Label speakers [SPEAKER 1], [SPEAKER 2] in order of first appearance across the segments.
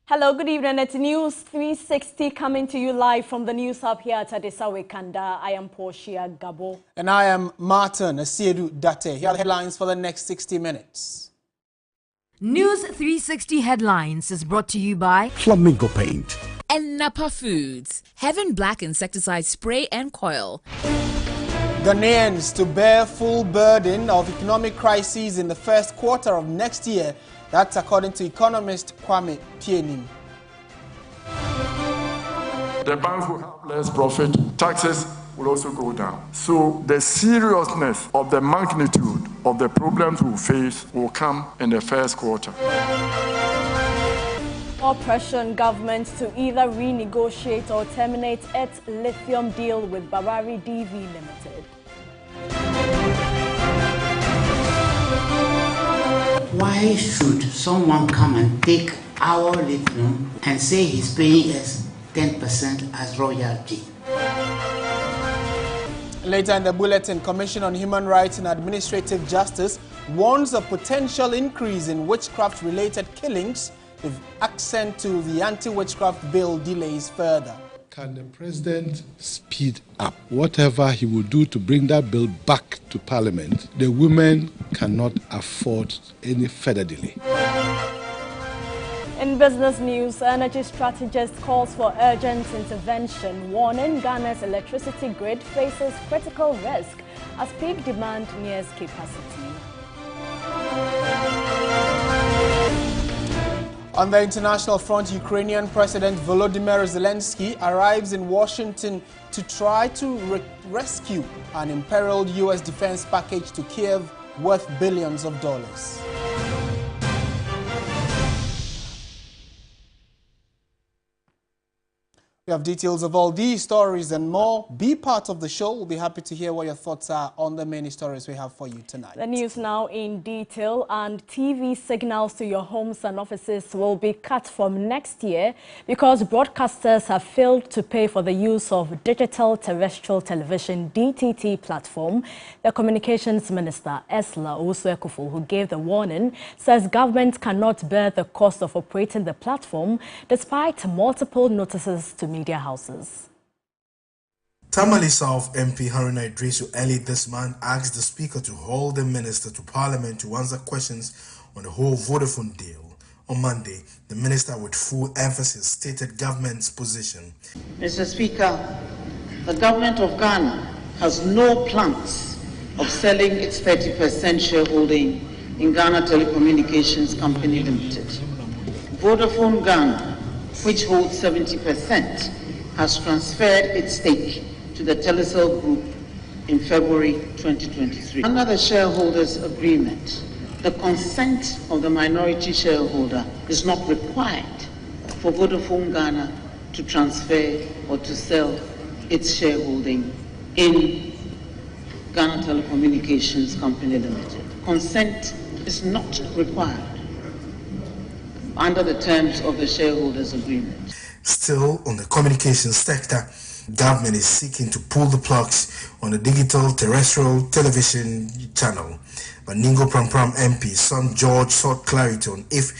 [SPEAKER 1] Hello, good evening. It's News 360 coming to you live from the News Hub here at Adesawe Kanda. I am Portia Gabor.
[SPEAKER 2] And I am Martin Asiedu-Dartey. Here are the headlines for the next 60 minutes.
[SPEAKER 3] News 360 Headlines is brought to you by
[SPEAKER 4] Flamingo Paint
[SPEAKER 5] and Napa Foods, Heaven Black Insecticide Spray and Coil.
[SPEAKER 2] Ghanaians to bear full burden of economic crises in the first quarter of next year. That's according to economist Kwame Pienim.
[SPEAKER 6] The banks will have less profit, taxes will also go down. So the seriousness of the magnitude of the problems we face will come in the first quarter.
[SPEAKER 1] More pressure on government to either renegotiate or terminate its lithium deal with Bawari DV Limited.
[SPEAKER 7] Why should someone come and take our lithium and say he's paying us 10% as royalty?
[SPEAKER 2] Later in the bulletin, Commission on Human Rights and Administrative Justice warns of potential increase in witchcraft-related killings if accent to the anti-witchcraft bill delays further.
[SPEAKER 4] Can the president speed up whatever he will do to bring that bill back to Parliament? The women cannot afford any further delay.
[SPEAKER 1] In business news, energy strategist calls for urgent intervention, warning Ghana's electricity grid faces critical risk as peak demand nears capacity.
[SPEAKER 2] On the international front, Ukrainian President Volodymyr Zelensky arrives in Washington to try to rescue an imperiled U.S. defense package to Kiev worth billions of dollars. We have details of all these stories and more. Be part of the show. We'll be happy to hear what your thoughts are on the many stories we have for you tonight.
[SPEAKER 1] The news now in detail, and TV signals to your homes and offices will be cut from next year because broadcasters have failed to pay for the use of digital terrestrial television DTT platform. The Communications Minister, Esla Owusu-Ekufo, who gave the warning, says government cannot bear the cost of operating the platform despite multiple notices to media houses.
[SPEAKER 8] Tamale South MP Haruna Idrisu early this month asked the Speaker to hold the Minister to Parliament to answer questions on the whole Vodafone deal. On Monday, the Minister with full emphasis stated government's position.
[SPEAKER 7] Mr. Speaker, the government of Ghana has no plans of selling its 30% shareholding in Ghana Telecommunications Company Limited. Vodafone Ghana, which holds 70%, has transferred its stake to the Telecel Group in February 2023. Under the shareholders' agreement, the consent of the minority shareholder is not required for Vodafone Ghana to transfer or to sell its shareholding in Ghana Telecommunications Company Limited. Consent is not required under the terms of the shareholders' agreement.
[SPEAKER 8] Still, on the communications sector, government is seeking to pull the plugs on the digital terrestrial television channel. But Ningo Prampram MP, son George, sought clarity on if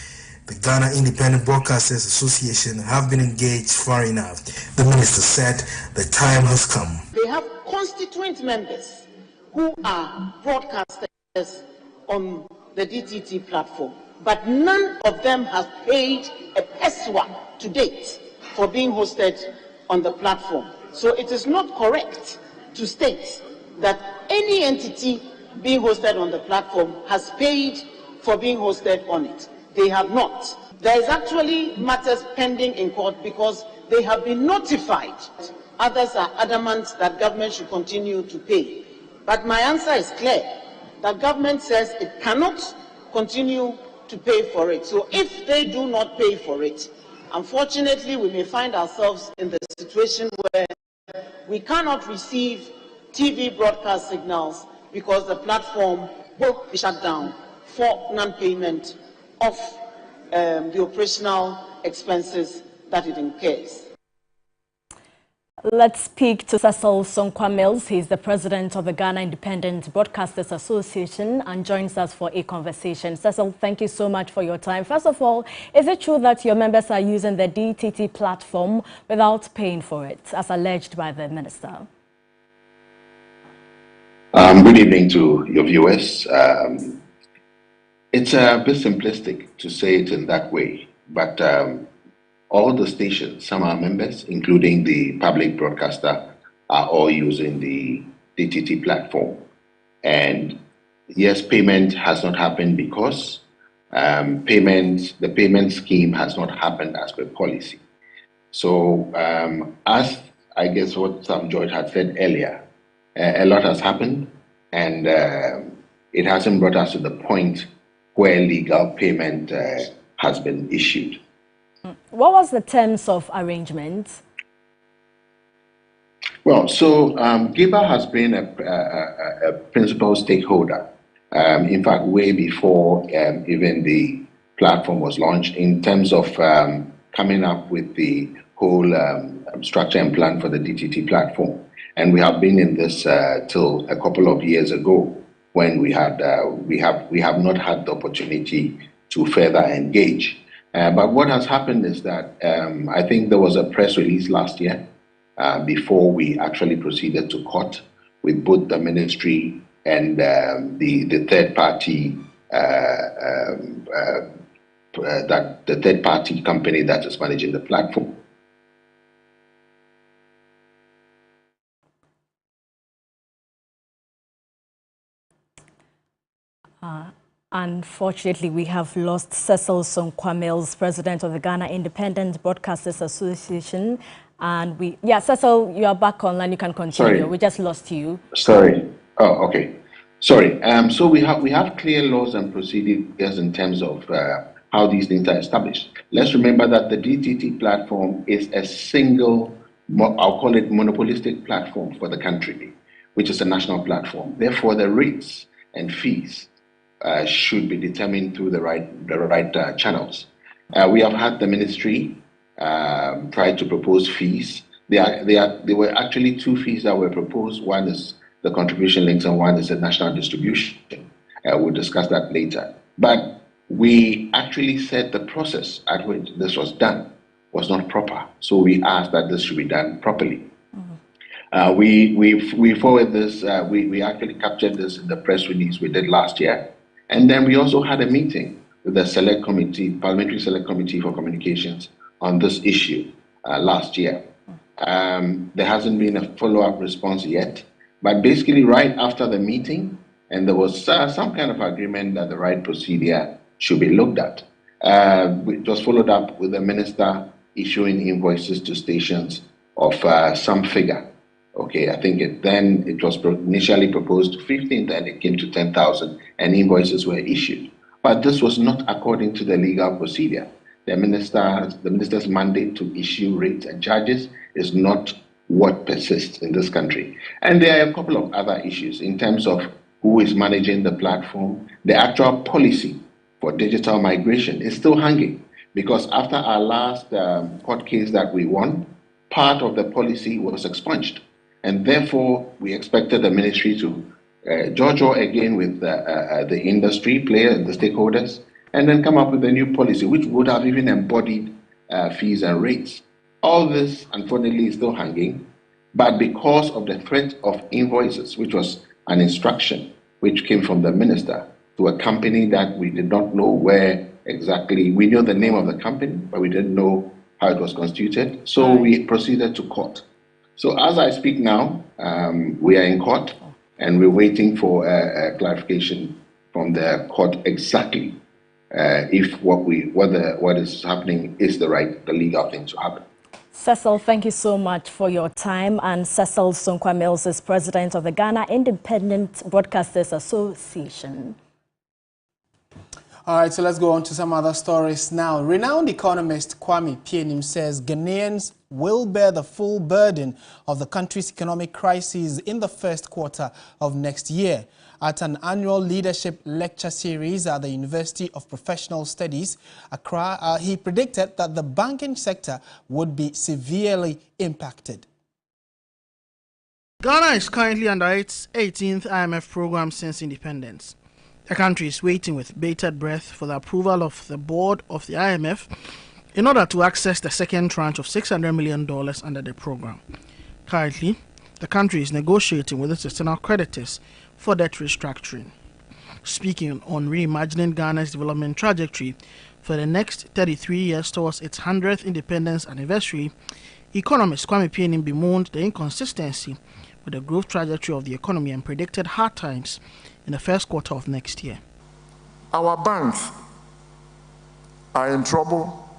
[SPEAKER 8] the Ghana Independent Broadcasters Association have been engaged far enough. The minister said the time has come.
[SPEAKER 7] They have constituent members who are broadcasters on the DTT platform, but none of them have paid a peswa to date for being hosted on the platform. So it is not correct to state that any entity being hosted on the platform has paid for being hosted on it. They have not. There is actually matters pending in court because they have been notified. Others are adamant that government should continue to pay. But my answer is clear. The government says it cannot continue to pay for it. So if they do not pay for it, unfortunately, we may find ourselves in the situation where we cannot receive TV broadcast signals because the platform will be shut down for non-payment of the operational expenses that it incurs.
[SPEAKER 1] Let's speak to Cecil Sonkwa-Mills. He's the president of the Ghana Independent Broadcasters Association and joins us for a conversation. Cecil, thank you so much for your time. First of all, is it true that your members are using the DTT platform without paying for it, as alleged by the minister?
[SPEAKER 9] Good evening to your viewers. It's a bit simplistic to say it in that way, but all the stations, some are members, including the public broadcaster, are all using the DTT platform. And yes, payment has not happened because the payment scheme has not happened as per policy. So as I guess what Sam George had said earlier, a lot has happened, and it hasn't brought us to the point where legal payment has been issued.
[SPEAKER 1] What was the terms of arrangement?
[SPEAKER 9] Well, so GIBA has been a principal stakeholder, in fact, way before even the platform was launched, in terms of coming up with the whole structure and plan for the DTT platform. And we have been in this till a couple of years ago, when we have not had the opportunity to further engage. But what has happened is that I think there was a press release last year before we actually proceeded to court with both the ministry and the third party the third party company that is managing the platform.
[SPEAKER 1] Unfortunately, we have lost Cecil Sonkwa-Mills, president of the Ghana Independent Broadcasters Association. And Cecil, you are back online. You can continue.
[SPEAKER 9] Sorry.
[SPEAKER 1] We just lost you.
[SPEAKER 9] Sorry. Oh, okay. Sorry. So we have clear laws and procedures in terms of how these things are established. Let's remember that the DTT platform is a single, I'll call it monopolistic platform for the country, which is a national platform. Therefore, the rates and fees should be determined through the right channels. We have had the ministry try to propose fees. There were actually two fees that were proposed. One is the contribution links and one is the national distribution. We'll discuss that later. But we actually said the process at which this was done was not proper. So we asked that this should be done properly. We forward this, we actually captured this in the press release we did last year. And then we also had a meeting with the select committee, Parliamentary Select Committee for Communications on this issue last year. There hasn't been a follow-up response yet, but basically right after the meeting, and there was some kind of agreement that the right procedure should be looked at. It was followed up with the minister issuing invoices to stations of some figure. Okay, I think it was initially proposed to 15, then it came to 10,000, and invoices were issued. But this was not according to the legal procedure. The minister's mandate to issue rates and charges is not what persists in this country. And there are a couple of other issues in terms of who is managing the platform. The actual policy for digital migration is still hanging, because after our last court case that we won, part of the policy was expunged. And therefore, we expected the ministry to judge again with the industry players, the stakeholders, and then come up with a new policy, which would have even embodied fees and rates. All this, unfortunately, is still hanging, but because of the threat of invoices, which was an instruction which came from the minister to a company that we did not know where exactly, we knew the name of the company, but we didn't know how it was constituted, so we proceeded to court. So as I speak now, we are in court, and we're waiting for a clarification from the court exactly if what is happening is the legal thing to happen.
[SPEAKER 1] Cecil, thank you so much for your time. And Cecil Sonkwa-Mills is president of the Ghana Independent Broadcasters Association.
[SPEAKER 2] All right, so let's go on to some other stories now. Renowned economist Kwame Pienim says Ghanaians will bear the full burden of the country's economic crisis in the first quarter of next year. At an annual leadership lecture series at the University of Professional Studies, Accra, he predicted that the banking sector would be severely impacted.
[SPEAKER 10] Ghana is currently under its 18th IMF program since independence. The country is waiting with bated breath for the approval of the board of the IMF in order to access the second tranche of $600 million under the program. Currently, the country is negotiating with its external creditors for debt restructuring. Speaking on reimagining Ghana's development trajectory for the next 33 years towards its 100th independence anniversary, economist Kwame Pienim bemoaned the inconsistency with the growth trajectory of the economy and predicted hard times in the first quarter of next year.
[SPEAKER 6] Our banks are in trouble.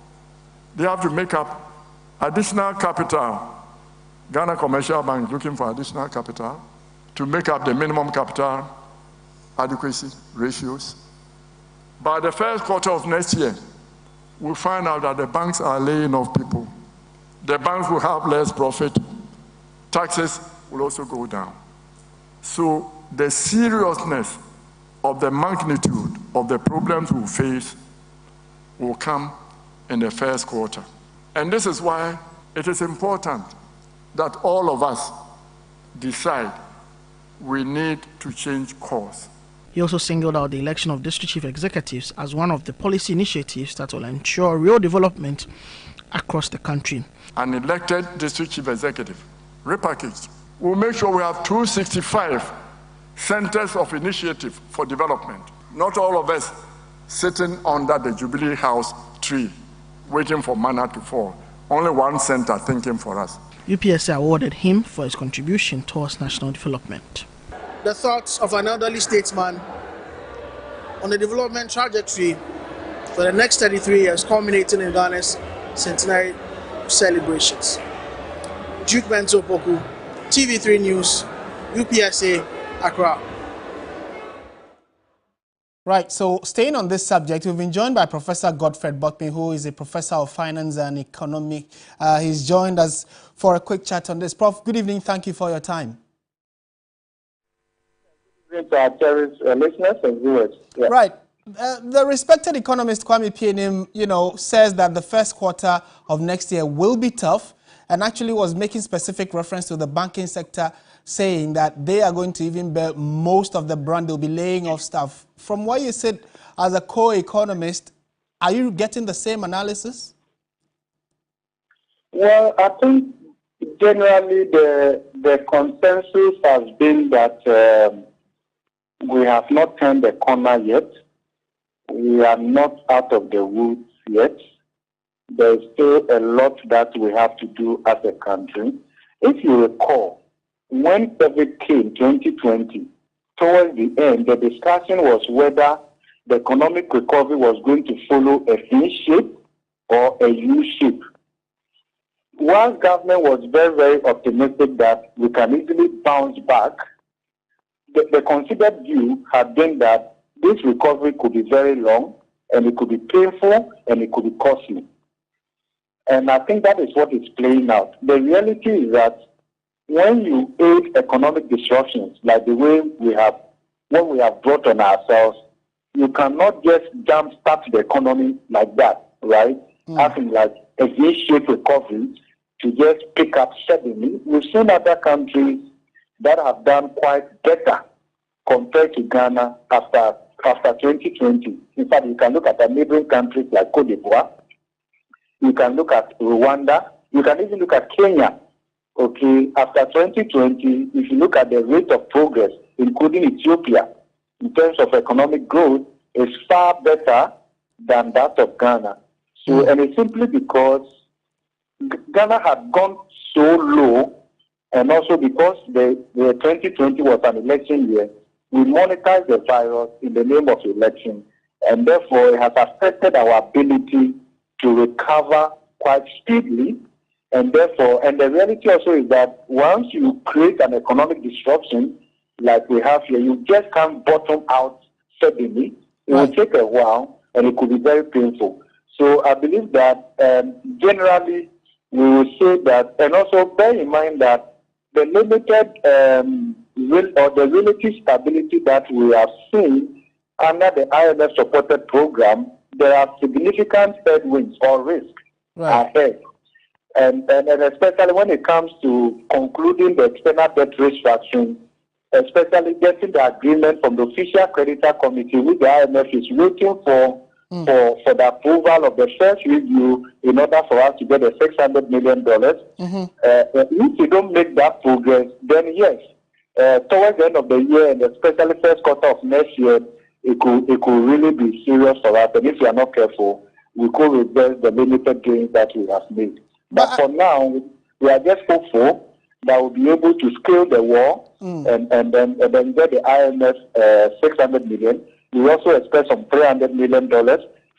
[SPEAKER 6] They have to make up additional capital. Ghana Commercial Bank looking for additional capital to make up the minimum capital adequacy ratios. By the first quarter of next year, we'll find out that the banks are laying off people. The banks will have less profit. Taxes will also go down. So the seriousness of the magnitude of the problems we face will come in the first quarter. And this is why it is important that all of us decide we need to change course.
[SPEAKER 10] He also singled out the election of district chief executives as one of the policy initiatives that will ensure real development across the country.
[SPEAKER 6] An elected district chief executive, repackaged, will make sure we have 265 centers of initiative for development. Not all of us sitting under the Jubilee House tree, waiting for manna to fall. Only one center thinking for us.
[SPEAKER 10] UPSA awarded him for his contribution towards national development.
[SPEAKER 2] The thoughts of an elderly statesman on the development trajectory for the next 33 years, culminating in Ghana's centenary celebrations. Duke Bento Poku, TV3 News, UPSA, Accra. Right, so staying on this subject, we've been joined by Professor Godfrey Bokme, who is a professor of finance and economic. He's joined us for a quick chat on this. Prof, good evening. Thank you for your time.
[SPEAKER 11] Good evening to our cherished listeners and viewers. Yeah.
[SPEAKER 2] Right. The respected economist Kwame Pienim, says that the first quarter of next year will be tough, and actually was making specific reference to the banking sector, saying that they are going to even bear most of the brunt. They'll be laying off staff. From what you said as a co-economist, are you getting the same analysis?
[SPEAKER 11] Well, I think generally the consensus has been that we have not turned the corner yet. We are not out of the woods yet. There's still a lot that we have to do as a country. If you recall, when COVID came 2020, towards the end, the discussion was whether the economic recovery was going to follow a V shape or a U shape. While government was very, very optimistic that we can easily bounce back, the considered view had been that this recovery could be very long, and it could be painful, and it could be costly. And I think that is what is playing out. The reality is that when you aid economic disruptions, like the way we have brought on ourselves, you cannot just jumpstart the economy like that, right? Having like a V-shaped recovery to just pick up suddenly. We've seen other countries that have done quite better compared to Ghana after 2020. In fact, you can look at the neighboring countries like Cote d'Ivoire. You can look at Rwanda. You can even look at Kenya. Okay, after 2020, if you look at the rate of progress, including Ethiopia, in terms of economic growth, is far better than that of Ghana. So, and it's simply because Ghana had gone so low, and also because the 2020 was an election year, we monetized the virus in the name of election, and therefore it has affected our ability to recover quite speedily. And therefore, and the reality also is that once you create an economic disruption like we have here, you just can't bottom out suddenly. It will take a while, and it could be very painful. So I believe that generally we will say that, and also bear in mind that the limited or the relative stability that we have seen under the IMF supported program, there are significant headwinds or risks ahead. And especially when it comes to concluding the external debt restructuring, especially getting the agreement from the official creditor committee, which the IMF is waiting for the approval of the first review in order for us to get the $600 million. If you don't make that progress, then yes, towards the end of the year and especially first quarter of next year, it could really be serious for us. And if we are not careful, we could reverse the limited gains that we have made. But for now, we are just hopeful that we'll be able to scale the wall and then get the IMF $600 million. We also expect some $300 million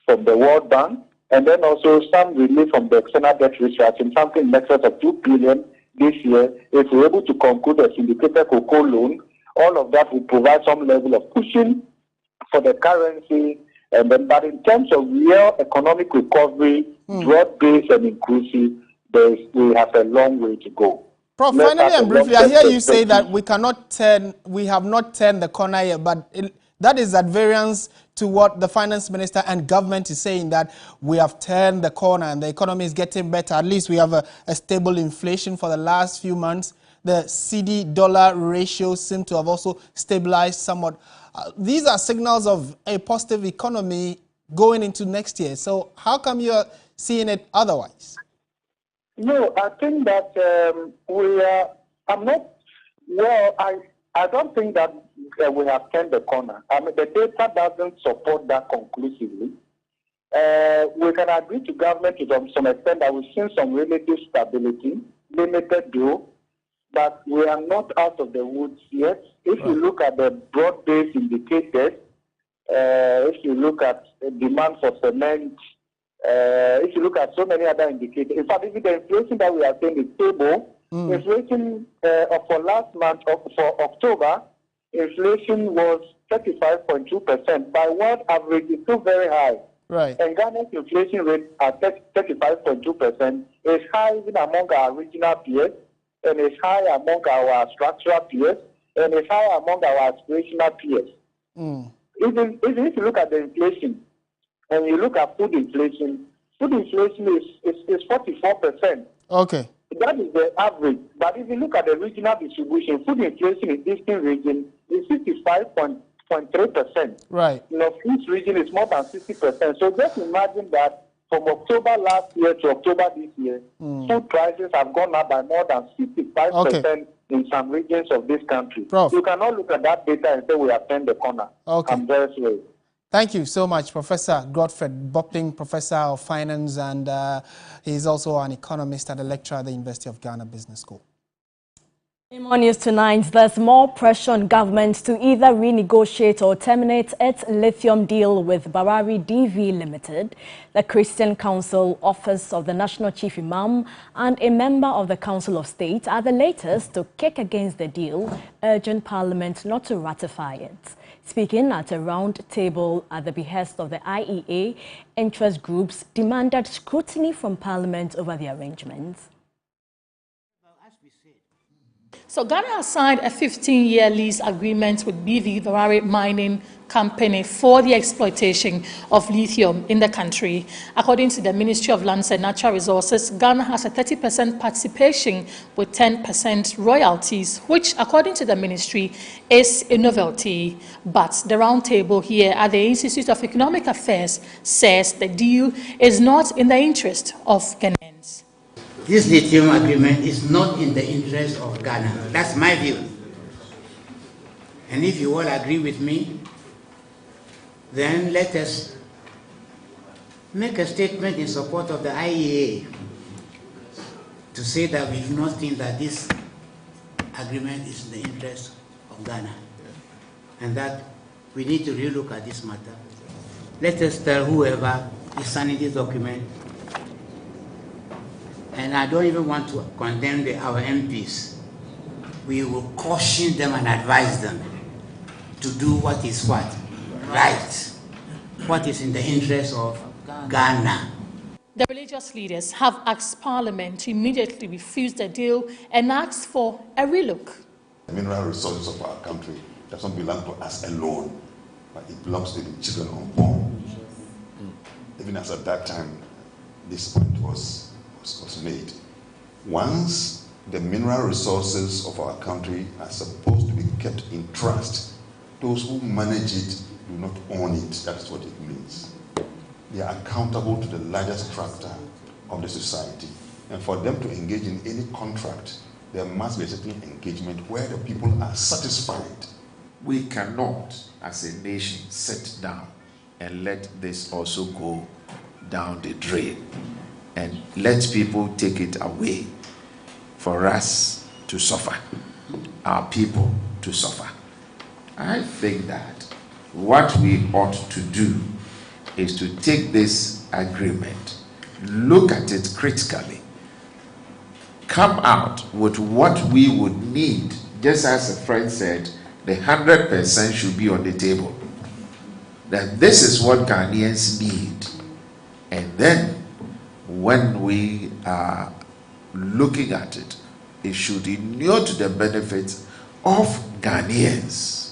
[SPEAKER 11] from the World Bank, and then also some relief from the external debt restructuring, something in excess of $2 billion this year. If we're able to conclude a syndicated cocoa loan, all of that will provide some level of cushion for the currency. And then, but in terms of real economic recovery, broad-based and inclusive, we have a long way to go.
[SPEAKER 2] Prof, finally and briefly, I hear you say that we have not turned the corner yet, but that is at variance to what the finance minister and government is saying, that we have turned the corner and the economy is getting better. At least we have a stable inflation for the last few months. The CD-dollar ratio seems to have also stabilized somewhat. These are signals of a positive economy going into next year. So how come you're seeing it otherwise?
[SPEAKER 11] No, I think that I don't think that we have turned the corner. I mean, the data doesn't support that conclusively. We can agree to government to some extent that we've seen some relative stability, limited growth, but we are not out of the woods yet. If you look at the broad-based indicators, if you look at demand for cement, if you look at so many other indicators, in fact, even the inflation that we are seeing is stable. Inflation for last month, for October, inflation was 35.2%. By world average, it's still very high.
[SPEAKER 2] Right.
[SPEAKER 11] And Ghana's inflation rate at 35.2% is high even among our regional peers, and it's high among our structural peers, and it's high among our aspirational peers. Even if you look at the inflation, and you look at food inflation is 44%.
[SPEAKER 2] Okay.
[SPEAKER 11] That is the average. But if you look at the regional distribution, food inflation in the Eastern region is 65.3%.
[SPEAKER 2] Right.
[SPEAKER 11] East region is more than 60%. So just imagine that from October last year to October this year, food prices have gone up by more than 65% in some regions of this country.
[SPEAKER 2] Prof.
[SPEAKER 11] You cannot look at that data and say we have turned the corner.
[SPEAKER 2] Okay.
[SPEAKER 11] I'm very sorry.
[SPEAKER 2] Thank you so much, Professor Godfred Bopping, Professor of Finance, and he's also an economist and a lecturer at the University of Ghana Business School.
[SPEAKER 1] In more news tonight, there's more pressure on government to either renegotiate or terminate its lithium deal with Barari DV Limited. The Christian Council, Office of the National Chief Imam, and a member of the Council of State are the latest to kick against the deal, urging Parliament not to ratify it. Speaking at a round table at the behest of the IEA, interest groups demanded scrutiny from Parliament over the arrangements.
[SPEAKER 12] So Ghana has signed a 15-year lease agreement with BV Barari Mining Company for the exploitation of lithium in the country. According to the Ministry of Lands and Natural Resources, Ghana has a 30% participation with 10% royalties, which, according to the ministry, is a novelty. But the roundtable here at the Institute of Economic Affairs says the deal is not in the interest of Ghanaians.
[SPEAKER 13] This lithium agreement is not in the interest of Ghana. That's my view. And if you all agree with me, then let us make a statement in support of the IEA to say that we do not think that this agreement is in the interest of Ghana and that we need to relook at this matter. Let us tell whoever is signing this document, and I don't even want to condemn our MPs, we will caution them and advise them to do what is what? Right. What is in the interest of Ghana.
[SPEAKER 12] The religious leaders have asked Parliament to immediately refuse the deal and asked for a relook.
[SPEAKER 14] The mineral resources of our country doesn't belong to us alone, but it belongs to the children unborn. Even as at that time, this point was was made. Once the mineral resources of our country are supposed to be kept in trust, those who manage it do not own it. That's what it means. They are accountable to the largest structure of the society. And for them to engage in any contract, there must be a certain engagement where the people are satisfied.
[SPEAKER 15] We cannot, as a nation, sit down and let this also go down the drain and let people take it away for us to suffer, our people to suffer. I think that what we ought to do is to take this agreement, look at it critically, come out with what we would need. Just as a friend said, the 100% should be on the table. That this is what Ghanaians need. And then when we are looking at it, it should inure to the benefit of Ghanaians.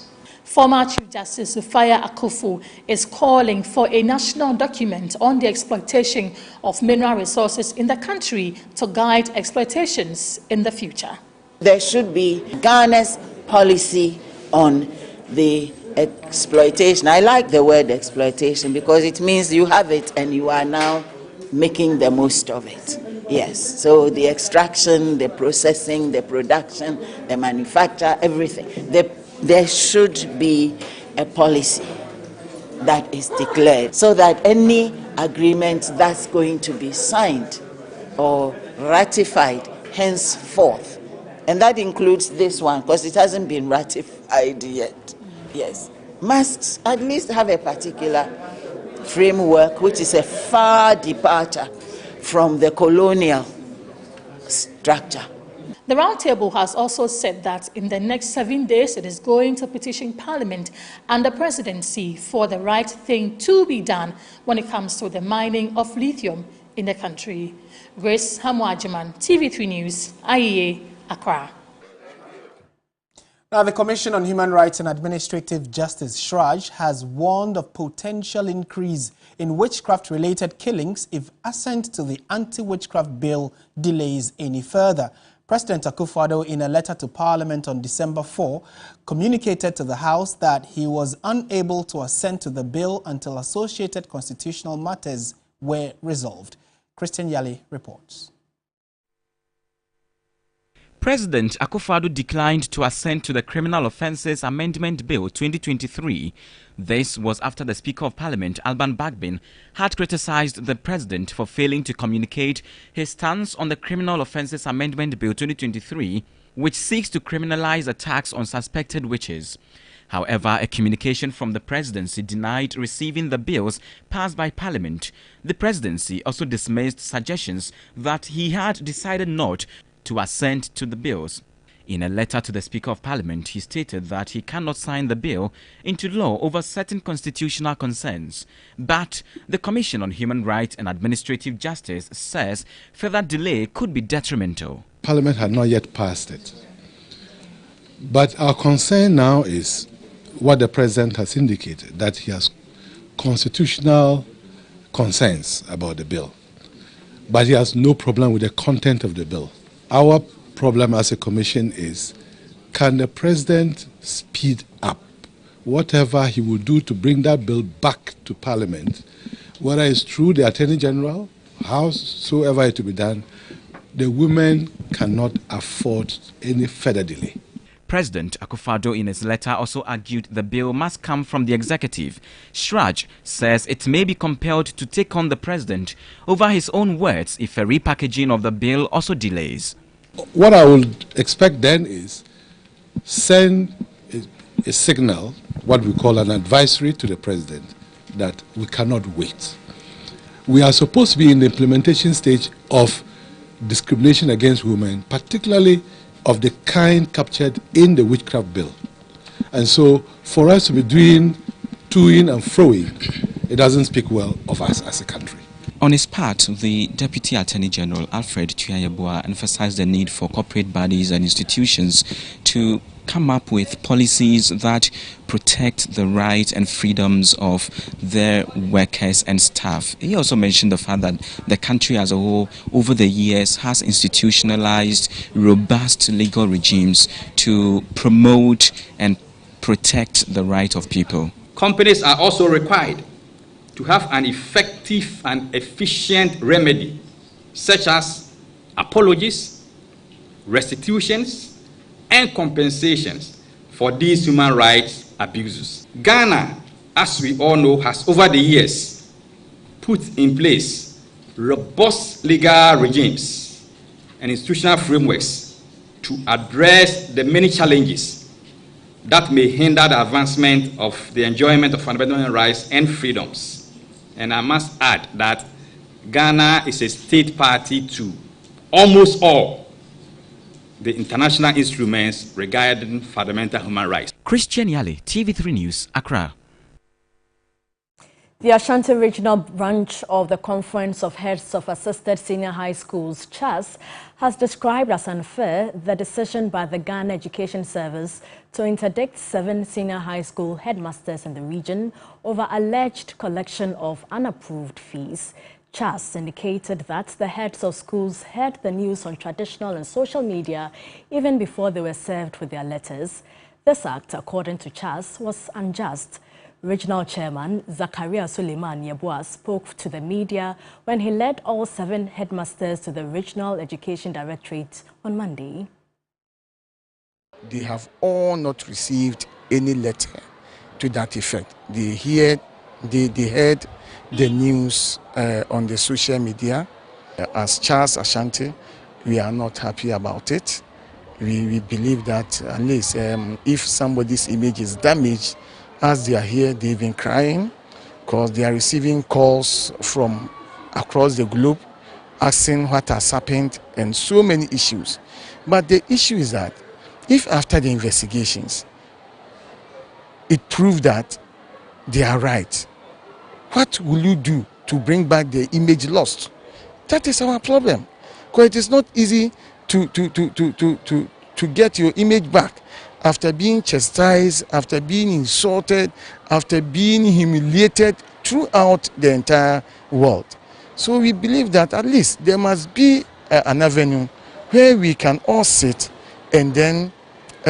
[SPEAKER 12] Former Chief Justice Sufaya Akufu is calling for a national document on the exploitation of mineral resources in the country to guide exploitations in the future.
[SPEAKER 16] There should be Ghana's policy on the exploitation. I like the word exploitation because it means you have it and you are now making the most of it. Yes, so the extraction, the processing, the production, the manufacture, everything. There should be a policy that is declared so that any agreement that's going to be signed or ratified henceforth, and that includes this one because it hasn't been ratified yet, yes, must at least have a particular framework which is a far departure from the colonial structure.
[SPEAKER 12] The roundtable has also said that in the next 7 days it is going to petition Parliament and the Presidency for the right thing to be done when it comes to the mining of lithium in the country. Grace Hamwajiman, TV3 News, IEA, Accra.
[SPEAKER 2] Now, the Commission on Human Rights and Administrative Justice, SHRAJ, has warned of potential increase in witchcraft-related killings if assent to the anti-witchcraft bill delays any further. President Akufo-Addo, in a letter to Parliament on December 4, communicated to the House that he was unable to assent to the bill until associated constitutional matters were resolved. Christian Yali reports.
[SPEAKER 17] President Akufo-Addo declined to assent to the Criminal Offences Amendment Bill 2023. This was after the Speaker of Parliament, Alban Bagbin, had criticised the President for failing to communicate his stance on the Criminal Offences Amendment Bill 2023, which seeks to criminalise attacks on suspected witches. However, a communication from the Presidency denied receiving the bills passed by Parliament. The Presidency also dismissed suggestions that he had decided not to assent to the bills. In a letter to the Speaker of Parliament, he stated that he cannot sign the bill into law over certain constitutional concerns. But the Commission on Human Rights and Administrative Justice says further delay could be detrimental.
[SPEAKER 4] Parliament had not yet passed it. But our concern now is what the President has indicated, that he has constitutional concerns about the bill. But he has no problem with the content of the bill. Our problem as a commission is, can the President speed up whatever he will do to bring that bill back to Parliament, whether it's through the Attorney General, howsoever it to be done? The women cannot afford any further delay.
[SPEAKER 17] President Akufo-Addo in his letter also argued the bill must come from the executive. SHRAJ says it may be compelled to take on the President over his own words if a repackaging of the bill also delays.
[SPEAKER 4] What I would expect then is send a signal, what we call an advisory to the President, that we cannot wait. We are supposed to be in the implementation stage of discrimination against women, particularly of the kind captured in the witchcraft bill. And so for us to be doing toing and froing, it doesn't speak well of us as a country.
[SPEAKER 17] On his part, the Deputy Attorney General, Alfred Tuah-Yeboah, emphasized the need for corporate bodies and institutions to come up with policies that protect the rights and freedoms of their workers and staff. He also mentioned the fact that the country as a whole, over the years, has institutionalized robust legal regimes to promote and protect the right of people.
[SPEAKER 18] Companies are also required to have an effective and efficient remedy, such as apologies, restitutions, and compensations for these human rights abuses. Ghana, as we all know, has over the years put in place robust legal regimes and institutional frameworks to address the many challenges that may hinder the advancement of the enjoyment of fundamental rights and freedoms. And I must add that Ghana is a state party to almost all the international instruments regarding fundamental human rights.
[SPEAKER 17] Christian Yale, TV3 News, Accra.
[SPEAKER 1] The Ashanti Regional Branch of the Conference of Heads of Assisted Senior High Schools, CHAS, has described as unfair the decision by the Ghana Education Service to interdict 7 senior high school headmasters in the region over alleged collection of unapproved fees. CHAS indicated that the heads of schools heard the news on traditional and social media even before they were served with their letters. This act, according to CHAS, was unjust. Regional Chairman Zakaria Suleiman Yeboah spoke to the media when he led all 7 headmasters to the Regional Education Directorate on Monday.
[SPEAKER 19] They have all not received any letter to that effect. They heard the news on the social media. As CHAS Ashanti, we are not happy about it. We believe that at least if somebody's image is damaged, as they are here, they've been crying because they are receiving calls from across the globe asking what has happened and so many issues. But the issue is that if after the investigations it proved that they are right, what will you do to bring back the image lost? That is our problem, because it is not easy to get your image back after being chastised, after being insulted, after being humiliated throughout the entire world. So we believe that at least there must be an avenue where we can all sit and then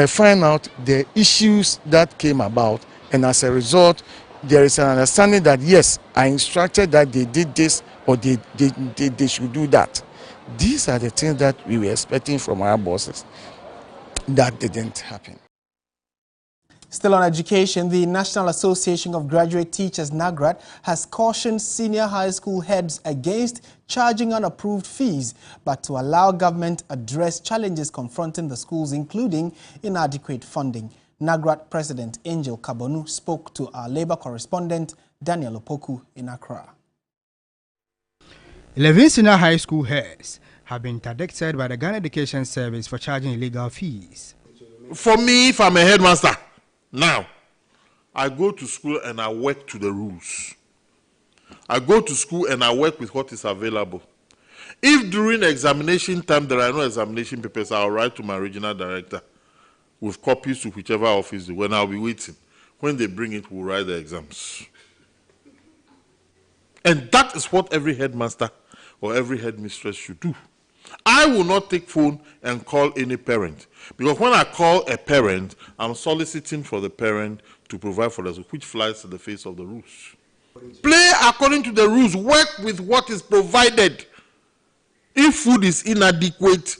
[SPEAKER 19] find out the issues that came about, and as a result there is an understanding that yes, I instructed that they did this or they should do that. These are the things that we were expecting from our bosses. That didn't happen.
[SPEAKER 2] Still on education, the National Association of Graduate Teachers, NAGRAT, has cautioned senior high school heads against charging unapproved fees, but to allow government address challenges confronting the schools, including inadequate funding. NAGRAT President Angel Kabonu spoke to our labor correspondent Daniel Opoku in Accra.
[SPEAKER 20] 11 senior high school heads have been interdicted by the Ghana Education Service for charging illegal fees.
[SPEAKER 21] For me, if I'm a headmaster, now, I go to school and I work to the rules. I go to school and I work with what is available. If during examination time there are no examination papers, I'll write to my regional director with copies to whichever office, when I'll be waiting. When they bring it, we'll write the exams. And that is what every headmaster or every headmistress should do. I will not take phone and call any parent, because when I call a parent, I'm soliciting for the parent to provide for us, which flies in the face of the rules. Play according to the rules, work with what is provided. If food is inadequate,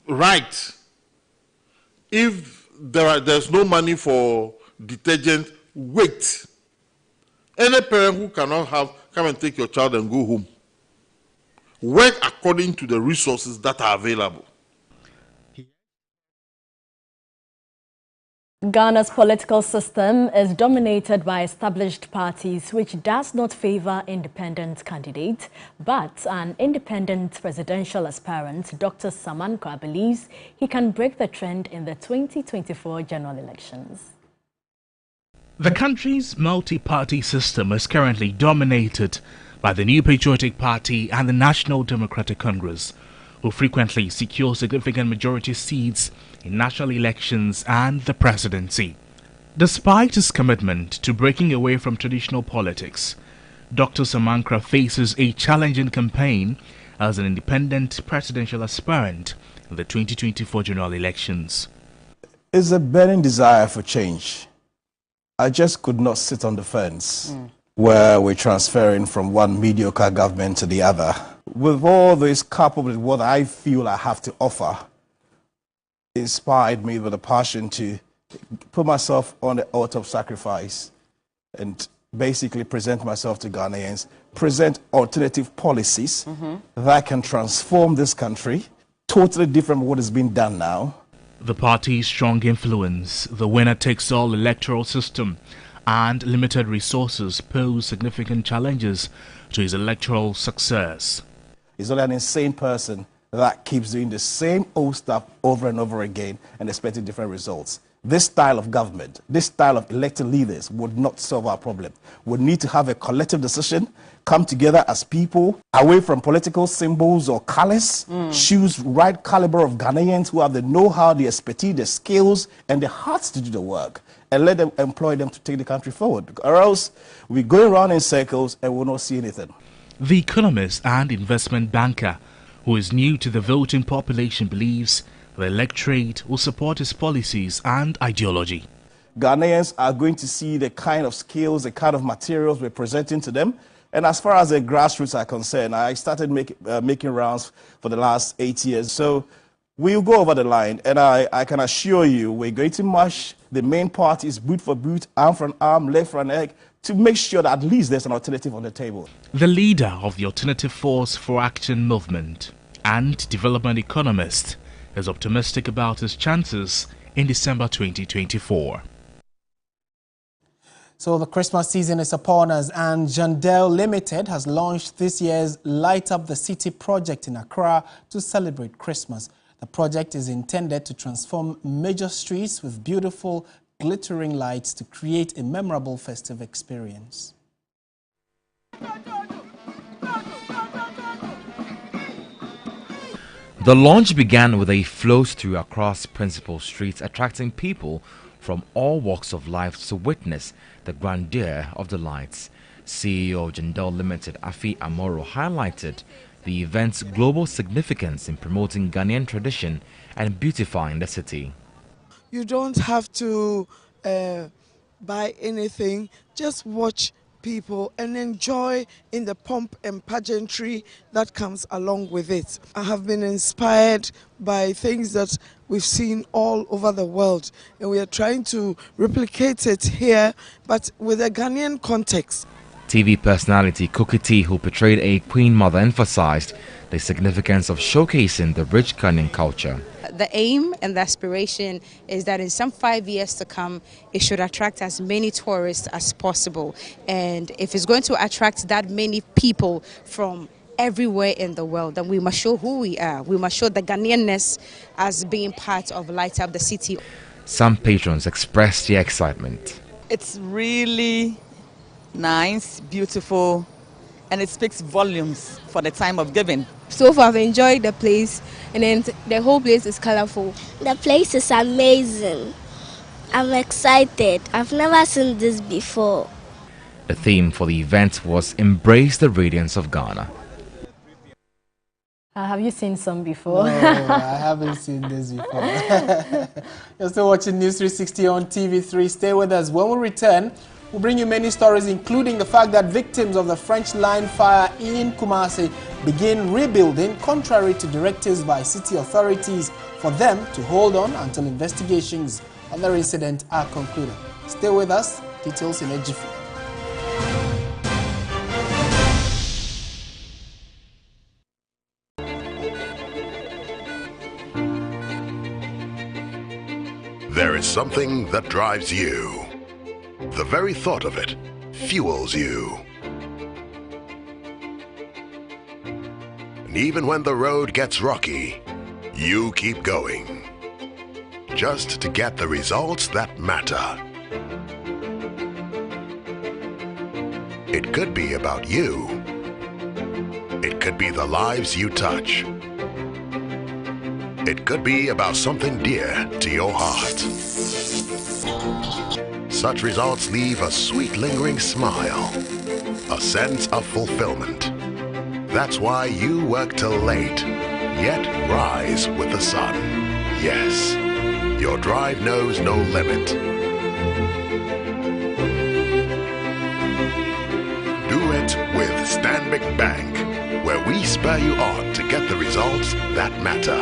[SPEAKER 21] right. If there's no money for detergent, wait. Any parent who cannot come and take your child and go home. Work according to the resources that are available.
[SPEAKER 1] Ghana's political system is dominated by established parties, which does not favor independent candidates. But an independent presidential aspirant, Dr. Samankwa, believes he can break the trend in the 2024 general elections.
[SPEAKER 22] The country's multi-party system is currently dominated by the New Patriotic Party and the National Democratic Congress, who frequently secure significant majority seats in national elections and the presidency. Despite his commitment to breaking away from traditional politics, Dr. Samankra faces a challenging campaign as an independent presidential aspirant in the 2024 general elections.
[SPEAKER 3] It's a burning desire for change. I just could not sit on the fence where we're transferring from one mediocre government to the other. With all this coupled with what I feel I have to offer, inspired me with a passion to put myself on the altar of sacrifice and basically present myself to Ghanaians, present alternative policies that can transform this country, totally different from what is being done now.
[SPEAKER 22] The party's strong influence, the winner-takes-all electoral system, and limited resources pose significant challenges to his electoral success.
[SPEAKER 3] He's only an insane person that keeps doing the same old stuff over and over again and expecting different results. This style of government, this style of elected leaders would not solve our problem. We need to have a collective decision, come together as people, away from political symbols or colors, choose right caliber of Ghanaians who have the know-how, the expertise, the skills, and the hearts to do the work, and let them employ them to take the country forward. Or else we're going around in circles and we'll not see anything.
[SPEAKER 22] The economist and investment banker, who is new to the voting population, believes the electorate will support his policies and ideology.
[SPEAKER 3] Ghanaians are going to see the kind of skills, the kind of materials we're presenting to them. And as far as the grassroots are concerned, I started making rounds for the last 8 years. So we'll go over the line, and I can assure you we're going to march the main parties boot for boot, arm for arm, leg for leg, to make sure that at least there's an alternative on the table.
[SPEAKER 22] The leader of the Alternative Force for Action movement and development economist is optimistic about his chances in December 2024.
[SPEAKER 2] So the Christmas season is upon us, and Jandel Limited has launched this year's Light Up the City project in Accra to celebrate Christmas. The project is intended to transform major streets with beautiful, glittering lights to create a memorable festive experience.
[SPEAKER 5] The launch began with a flow-through across principal streets, attracting people from all walks of life to witness the grandeur of the lights. CEO of Jandel Limited, Afi Amoro, highlighted the event's global significance in promoting Ghanaian tradition and beautifying the city.
[SPEAKER 23] You don't have to buy anything, just watch people and enjoy in the pomp and pageantry that comes along with it. I have been inspired by things that we've seen all over the world, and we are trying to replicate it here, but with a Ghanaian context.
[SPEAKER 5] TV personality Kokiti, who portrayed a Queen Mother, emphasized the significance of showcasing the rich Ghanaian culture.
[SPEAKER 24] The aim and the aspiration is that in some 5 years to come, it should attract as many tourists as possible. And if it's going to attract that many people from everywhere in the world, then we must show who we are. We must show the Ghanaianness as being part of Light Up the City.
[SPEAKER 5] Some patrons expressed their excitement.
[SPEAKER 25] It's really nice, beautiful, and it speaks volumes for the time of giving.
[SPEAKER 26] So far I've enjoyed the place, and then the whole place is colorful.
[SPEAKER 27] The place is amazing. I'm excited. I've never seen this before.
[SPEAKER 5] The theme for the event was Embrace the Radiance of Ghana.
[SPEAKER 1] Have you seen some before?
[SPEAKER 2] No, I haven't seen this before. You're still watching News 360 on TV3. Stay with us. When we return, we'll bring you many stories, including the fact that victims of the French line fire in Kumasi begin rebuilding, contrary to directives by city authorities for them to hold on until investigations on the incident are concluded. Stay with us. Details in a jiffy.
[SPEAKER 28] There is something that drives you. The very thought of it fuels you. And even when the road gets rocky, you keep going. Just to get the results that matter. It could be about you. It could be the lives you touch. It could be about something dear to your heart. Such results leave a sweet lingering smile, a sense of fulfillment. That's why you work till late, yet rise with the sun. Yes, your drive knows no limit. Do it with Stanbic Bank, where we spur you on to get the results that matter.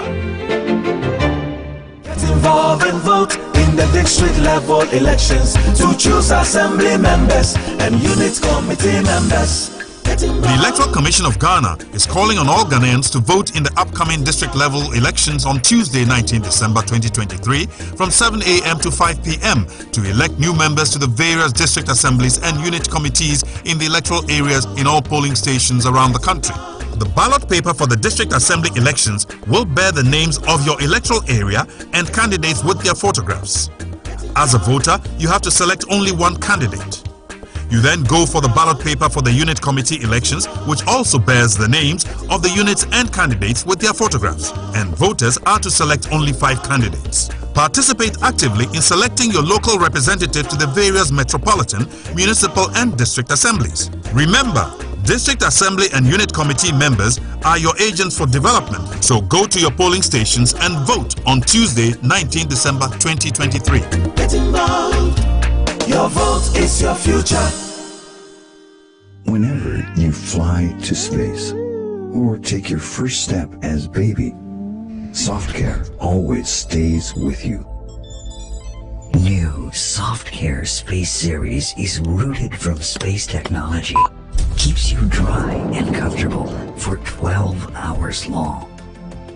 [SPEAKER 6] Get involved and vote in the district level elections to choose assembly members and unit committee members.
[SPEAKER 7] The Electoral Commission of Ghana is calling on all Ghanaians to vote in the upcoming district-level elections on Tuesday, 19 December 2023 from 7 a.m. to 5 p.m. to elect new members to the various district assemblies and unit committees in the electoral areas in all polling stations around the country. The ballot paper for the district assembly elections will bear the names of your electoral area and candidates with their photographs. As a voter, you have to select only one candidate. You then go for the ballot paper for the unit committee elections, which also bears the names of the units and candidates with their photographs. And voters are to select only 5 candidates. Participate actively in selecting your local representative to the various metropolitan, municipal and district assemblies. Remember, district assembly and unit committee members are your agents for development. So go to your polling stations and vote on Tuesday, 19 December 2023.
[SPEAKER 6] Get involved. Your vote is your future.
[SPEAKER 8] Whenever you fly to space or take your first step as baby, SoftCare always stays with you.
[SPEAKER 9] New SoftCare Space Series is rooted from space technology. Keeps you dry and comfortable for 12 hours long.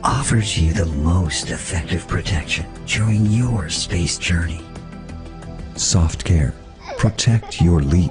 [SPEAKER 9] Offers you the most effective protection during your space journey.
[SPEAKER 8] SoftCare. Protect your leap.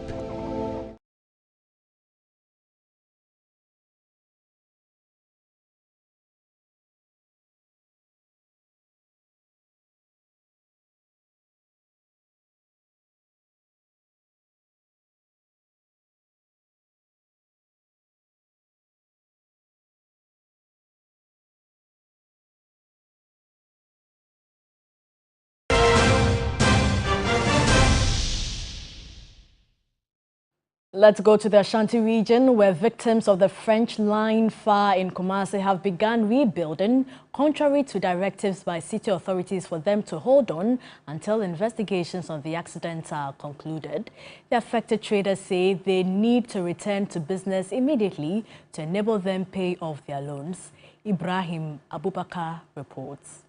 [SPEAKER 1] Let's go to the Ashanti region, where victims of the French line fire in Kumasi have begun rebuilding, contrary to directives by city authorities for them to hold on until investigations on the accident are concluded. The affected traders say they need to return to business immediately to enable them pay off their loans. Ibrahim Abubakar reports.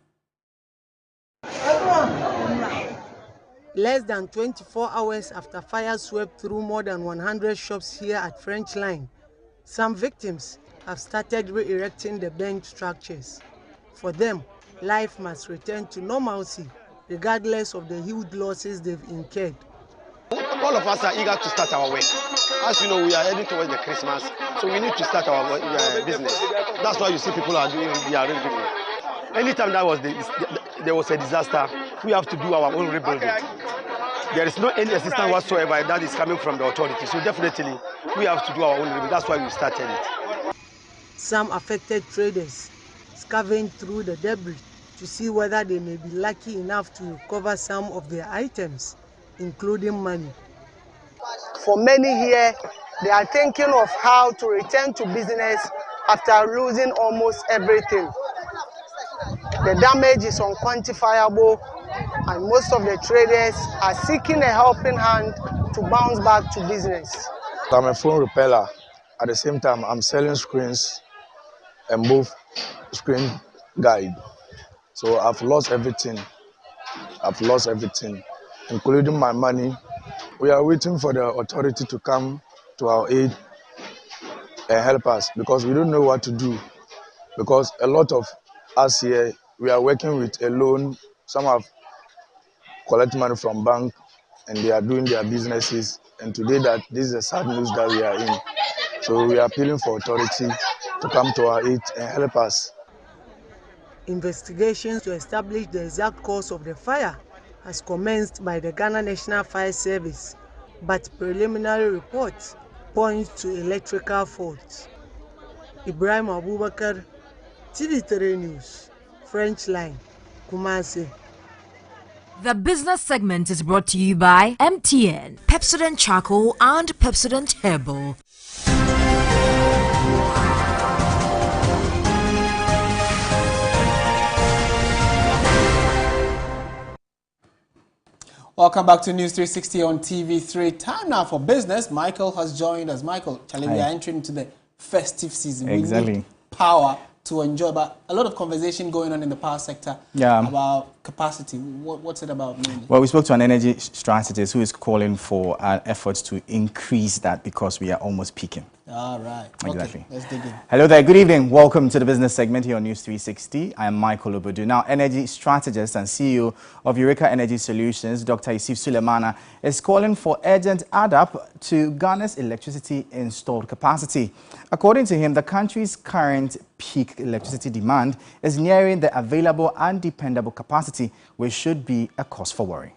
[SPEAKER 10] Less than 24 hours after fire swept through more than 100 shops here at French Line, some victims have started re-erecting the burnt structures. For them, life must return to normalcy, regardless of the huge losses they've incurred.
[SPEAKER 11] All of us are eager to start our work. As you know, we are heading towards the Christmas, so we need to start our business. That's why you see people are doing the rebuilding. Anytime there was a disaster, we have to do our own rebuilding. There is no any assistance whatsoever that is coming from the authorities. So definitely, we have to do our own rebuilding. That's why we started it.
[SPEAKER 10] Some affected traders scavenged through the debris to see whether they may be lucky enough to recover some of their items, including money.
[SPEAKER 13] For many here, they are thinking of how to return to business after losing almost everything. The damage is unquantifiable, and most of the traders are seeking a helping hand to bounce back to business.
[SPEAKER 14] I'm a phone repeller. At the same time, I'm selling screens and both screen guide. So I've lost everything. Including my money. We are waiting for the authority to come to our aid and help us because we don't know what to do. Because a lot of us here, we are working with a loan. Some have collected money from bank and they are doing their businesses. And today this is a sad news that we are in. So we are appealing for authority to come to our aid and help us.
[SPEAKER 10] Investigations to establish the exact cause of the fire has commenced by the Ghana National Fire Service, but preliminary reports point to electrical faults. Ibrahim Abubakar, TV3 News, French line, Kumasi.
[SPEAKER 4] The business segment is brought to you by MTN, Pepsodent Charcoal and Pepsodent Herbal.
[SPEAKER 2] Welcome back to News 360 on TV3. Time now for business. Michael has joined us. Michael, Charlie, we are entering into the festive season.
[SPEAKER 12] Exactly.
[SPEAKER 2] We need power to enjoy, but a lot of conversation going on in the power sector about capacity. What's it about mainly?
[SPEAKER 12] Well, we spoke to an energy strategist who is calling for efforts to increase that because we are almost peaking.
[SPEAKER 2] All right.
[SPEAKER 12] Exactly.
[SPEAKER 2] Okay, let's dig in.
[SPEAKER 12] Hello there. Good evening. Welcome to the business segment here on News 360. I am Michael Obodu. Now, energy strategist and CEO of Eureka Energy Solutions, Dr. Asiedu-Dartey, is calling for urgent add-up to Ghana's electricity installed capacity. According to him, the country's current peak electricity demand is nearing the available and dependable capacity, which should be a cause for worry.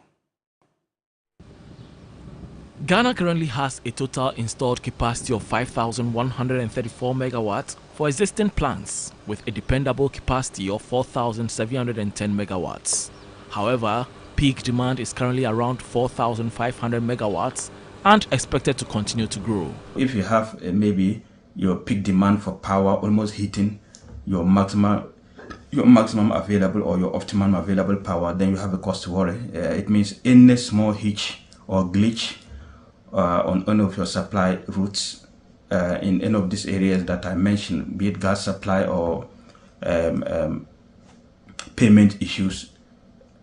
[SPEAKER 15] Ghana currently has a total installed capacity of 5,134 megawatts for existing plants, with a dependable capacity of 4,710 megawatts. However, peak demand is currently around 4,500 megawatts and expected to continue to grow.
[SPEAKER 16] If you have maybe your peak demand for power almost hitting your maximum available or your optimum available power, then you have a cause to worry. It means any small hitch or glitch on any of your supply routes in any of these areas that I mentioned, be it gas supply or payment issues,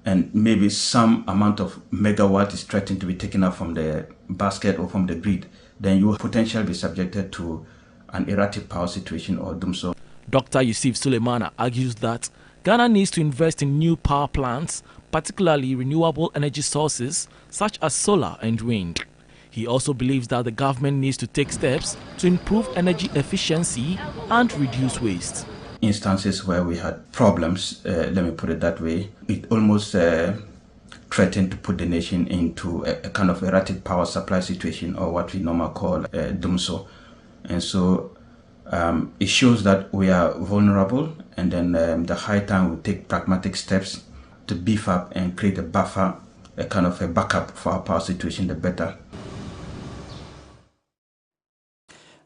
[SPEAKER 16] and maybe some amount of megawatt is threatened to be taken out from the basket or from the grid, then you will potentially be subjected to an erratic power situation or doom so.
[SPEAKER 15] Dr. Yusuf Suleimana argues that Ghana needs to invest in new power plants, particularly renewable energy sources such as solar and wind. He also believes that the government needs to take steps to improve energy efficiency and reduce waste.
[SPEAKER 16] Instances where we had problems, let me put it that way, it almost threatened to put the nation into a kind of erratic power supply situation, or what we normally call doomso. And so it shows that we are vulnerable, and then the high time we take pragmatic steps to beef up and create a buffer, a kind of a backup for our power situation, the better.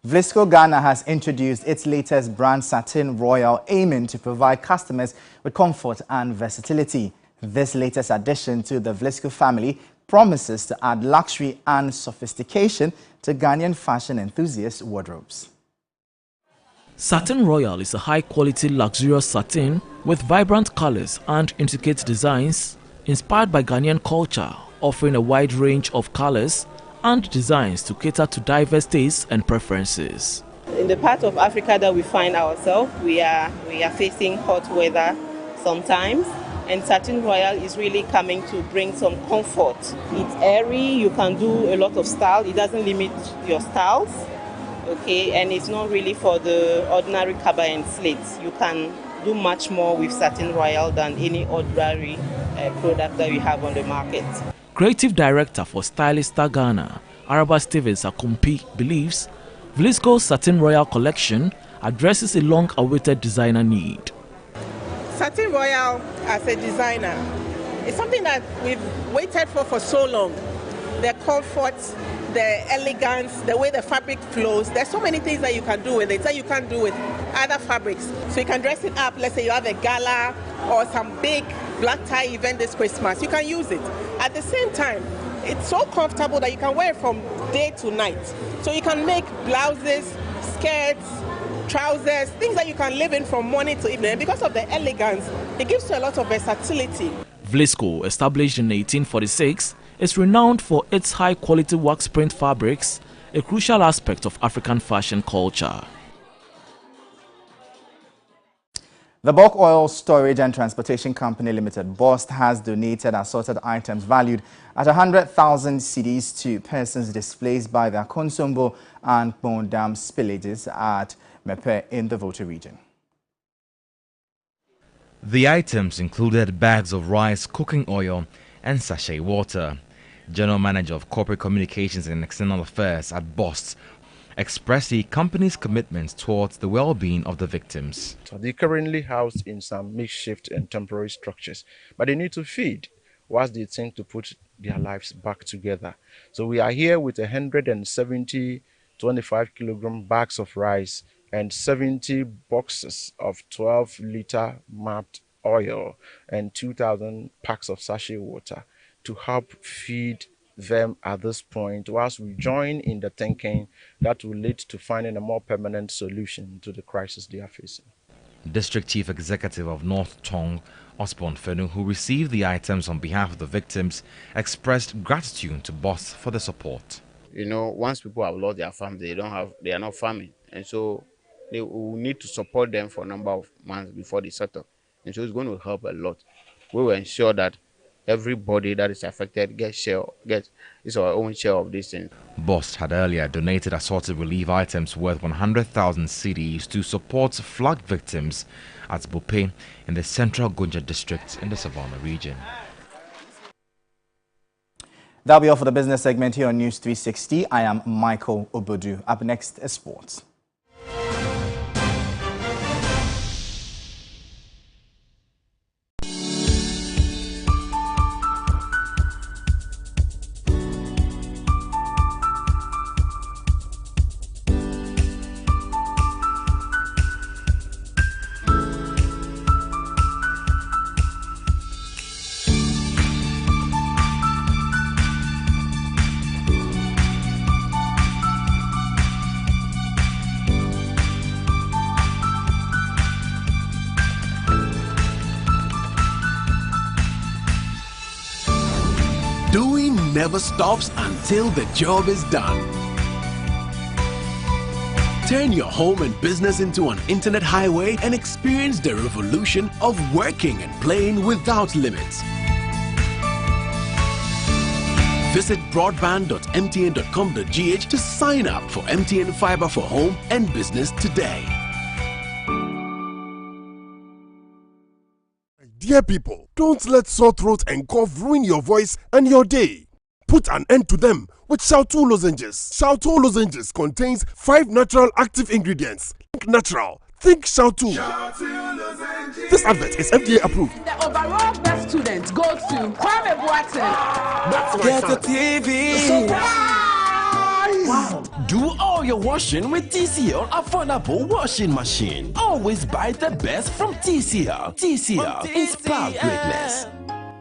[SPEAKER 12] Vlisco Ghana has introduced its latest brand, Satin Royal, aiming to provide customers with comfort and versatility. This latest addition to the Vlisco family promises to add luxury and sophistication to Ghanaian fashion enthusiasts' wardrobes.
[SPEAKER 15] Satin Royal is a high-quality, luxurious satin with vibrant colors and intricate designs inspired by Ghanaian culture, offering a wide range of colors and designs to cater to diverse tastes and preferences.
[SPEAKER 17] In the part of Africa that we find ourselves, we are facing hot weather sometimes, and Satin Royal is really coming to bring some comfort. It's airy, you can do a lot of style, it doesn't limit your styles, okay, and it's not really for the ordinary kaba and slits. You can do much more with Satin Royal than any ordinary product that we have on the market.
[SPEAKER 15] Creative Director for Stylista Ghana, Araba Stevens Akumpi, believes Vlisco's Satin Royal collection addresses a long-awaited designer need.
[SPEAKER 18] Satin Royal, as a designer, is something that we've waited for so long. The comfort, the elegance, the way the fabric flows. There's so many things that you can do with it that you can't do with other fabrics. So you can dress it up. Let's say you have a gala or some big black tie event this Christmas. You can use it. At the same time, it's so comfortable that you can wear it from day to night. So you can make blouses, skirts, trousers, things that you can live in from morning to evening. And because of the elegance, it gives you a lot of versatility.
[SPEAKER 15] Vlisco, established in 1846, is renowned for its high-quality wax print fabrics, a crucial aspect of African fashion culture.
[SPEAKER 12] The Bulk Oil Storage and Transportation Company Limited, BOST, has donated assorted items valued at 100,000 cedis to persons displaced by the Konsombo and Bon Dam spillages at Mepe in the Volta region.
[SPEAKER 5] The items included bags of rice, cooking oil, and sachet water. General Manager of Corporate Communications and External Affairs at BOST expressed the company's commitment towards the well-being of the victims.
[SPEAKER 3] So they're currently housed in some makeshift and temporary structures, but they need to feed whilst they think to put their lives back together. So we are here with 170 25-kilogram bags of rice and 70 boxes of 12-liter mapped oil and 2,000 packs of sachet water to help feed them at this point, whilst we join in the thinking that will lead to finding a more permanent solution to the crisis they are facing.
[SPEAKER 5] District Chief Executive of North Tong, Osborne Fenu, who received the items on behalf of the victims, expressed gratitude to BOSS for the support.
[SPEAKER 19] You know, once people have lost their farm, they are not farming, and so they will need to support them for a number of months before they settle, and so it's going to help a lot. We will ensure that everybody that is affected gets our own share of this thing.
[SPEAKER 5] BOSS had earlier donated assorted relief items worth 100,000 cedis to support flood victims at Bupe in the central Gunja district in the Savannah region.
[SPEAKER 12] That'll be all for the business segment here on News 360. I am Michael Obodu. Up next is sports.
[SPEAKER 20] Doing never stops until the job is done. Turn your home and business into an internet highway and experience the revolution of working and playing without limits. Visit broadband.mtn.com.gh to sign up for MTN Fiber for home and business today.
[SPEAKER 21] Dear people, don't let sore throat and cough ruin your voice and your day. Put an end to them with Shautu lozenges. Shautu lozenges contains 5 natural active ingredients. Think natural. Think Shautu. This advert is FDA approved.
[SPEAKER 22] The overall best student goes to Kwame Boateng.
[SPEAKER 21] That's my
[SPEAKER 22] Get
[SPEAKER 21] son.
[SPEAKER 22] the TV.
[SPEAKER 20] Wow. Do all your washing with TCL affordable washing machine. Always buy the best from TCL. TCL, inspire greatness.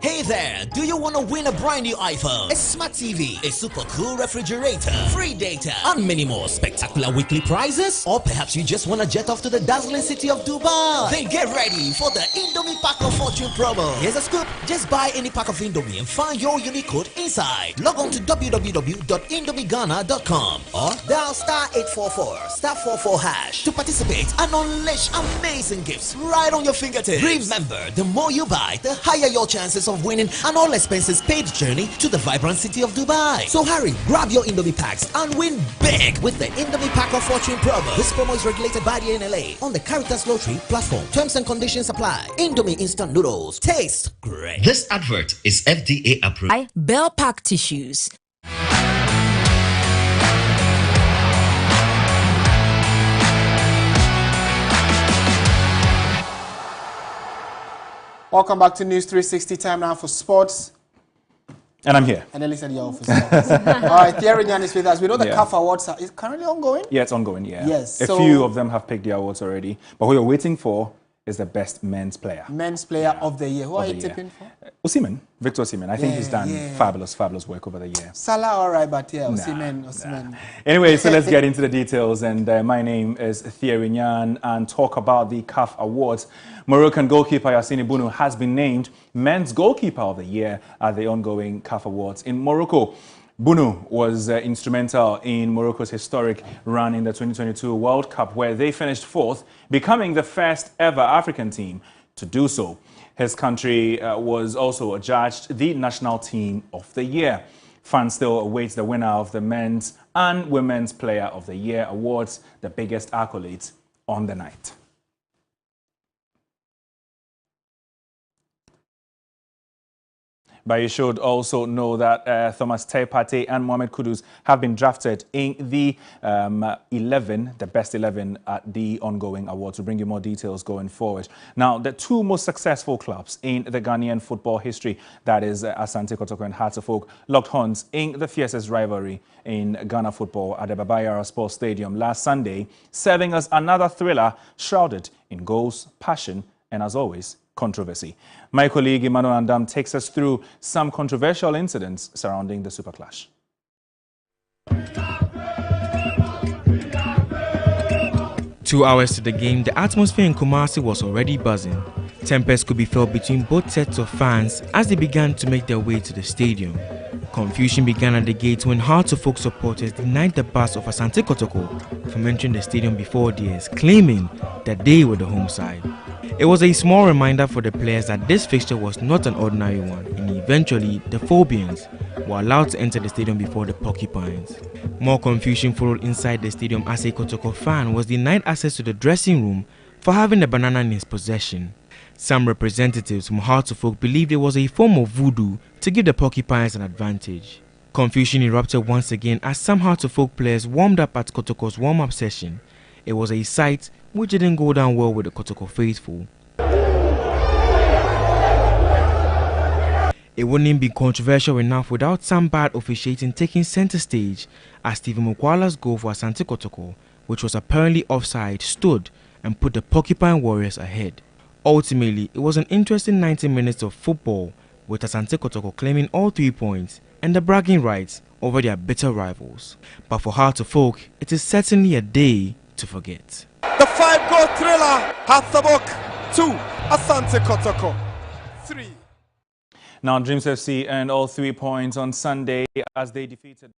[SPEAKER 23] Hey there, do you want to win a brand new iPhone, a smart TV, a super cool refrigerator, free data, and many more spectacular weekly prizes? Or perhaps you just want to jet off to the dazzling city of Dubai? Then get ready for the Indomie Pack of Fortune promo. Here's a scoop. Just buy any pack of Indomie and find your unique code inside. Log on to www.indomieghana.com or dial *844*44# to participate and unleash amazing gifts right on your fingertips. Remember, the more you buy, the higher your chances of winning an all expenses paid journey to the vibrant city of Dubai. So hurry, grab your Indomie packs and win big with the Indomie Pack of Fortune promo. This promo is regulated by the NLA on the Caritas Lottery platform. Terms and conditions apply. Indomie instant noodles taste great.
[SPEAKER 24] This advert is FDA approved.
[SPEAKER 4] Bell Pack Tissues.
[SPEAKER 2] Welcome back to News 360. Time now for sports.
[SPEAKER 12] And I'm here.
[SPEAKER 2] And Ellie said you're for sports. All right, Thierry Nyan is with us. We know the
[SPEAKER 12] Yeah.
[SPEAKER 2] CAF Awards is currently ongoing.
[SPEAKER 12] Yeah, it's ongoing, yeah.
[SPEAKER 2] Yes,
[SPEAKER 12] A
[SPEAKER 2] so-
[SPEAKER 12] few of them have picked their awards already. But what you're waiting for is the best men's player.
[SPEAKER 2] Men's Player of the Year. Who
[SPEAKER 12] Of
[SPEAKER 2] are
[SPEAKER 12] the
[SPEAKER 2] you
[SPEAKER 12] year.
[SPEAKER 2] tipping for?
[SPEAKER 12] Osimhen, Victor Osimhen. I think he's done
[SPEAKER 2] yeah.
[SPEAKER 12] fabulous work over the year.
[SPEAKER 2] Salah, all right, but yeah,
[SPEAKER 12] Nah,
[SPEAKER 2] Osimhen.
[SPEAKER 12] Anyway, so let's get into the details. And my name is Thierry Nyan and talk about the CAF Awards. Moroccan goalkeeper Yassine Bounou has been named Men's Goalkeeper of the Year at the ongoing CAF Awards in Morocco. Bounou was instrumental in Morocco's historic run in the 2022 World Cup, where they finished 4th, becoming the first ever African team to do so. His country was also adjudged the National Team of the Year. Fans still await the winner of the Men's and Women's Player of the Year awards, the biggest accolades on the night. But you should also know that Thomas Tepate and Mohamed Kudus have been drafted in the 11, the best 11 at the ongoing awards. We'll bring you more details going forward. Now, the two most successful clubs in the Ghanaian football history, that is Asante Kotoko and Hearts of Oak, locked horns in the fiercest rivalry in Ghana football at the Baba Yara Sports Stadium last Sunday, serving as another thriller shrouded in goals, passion, and as always, controversy. My colleague Emmanuel Andam takes us through some controversial incidents surrounding the Super Clash.
[SPEAKER 6] 2 hours to the game, the atmosphere in Kumasi was already buzzing. Tempers could be felt between both sets of fans as they began to make their way to the stadium. Confusion began at the gate when Hearts of Oak supporters denied the bus of Asante Kotoko from entering the stadium before theirs, claiming that they were the home side. It was a small reminder for the players that this fixture was not an ordinary one, and eventually the Phobians were allowed to enter the stadium before the Porcupines. More confusion followed inside the stadium as a Kotoko fan was denied access to the dressing room for having a banana in his possession. Some representatives from Hearts of Oak believed it was a form of voodoo to give the Porcupines an advantage. Confusion erupted once again as some Hearts of Oak players warmed up at Kotoko's warm-up session. It was a sight which didn't go down well with the Kotoko faithful. It wouldn't be controversial enough without some bad officiating taking center stage as Stephen Mukwala's goal for Asante Kotoko, which was apparently offside, stood and put the Porcupine Warriors ahead. Ultimately, it was an interesting 90 minutes of football, with Asante Kotoko claiming all 3 points and the bragging rights over their bitter rivals. But for Hearts of Oak, it is certainly a day to forget.
[SPEAKER 21] The 5-goal thriller, Hearts of Oak 2, Asante Kotoko 3.
[SPEAKER 12] Now, Dreams FC earned all 3 points on Sunday as they defeated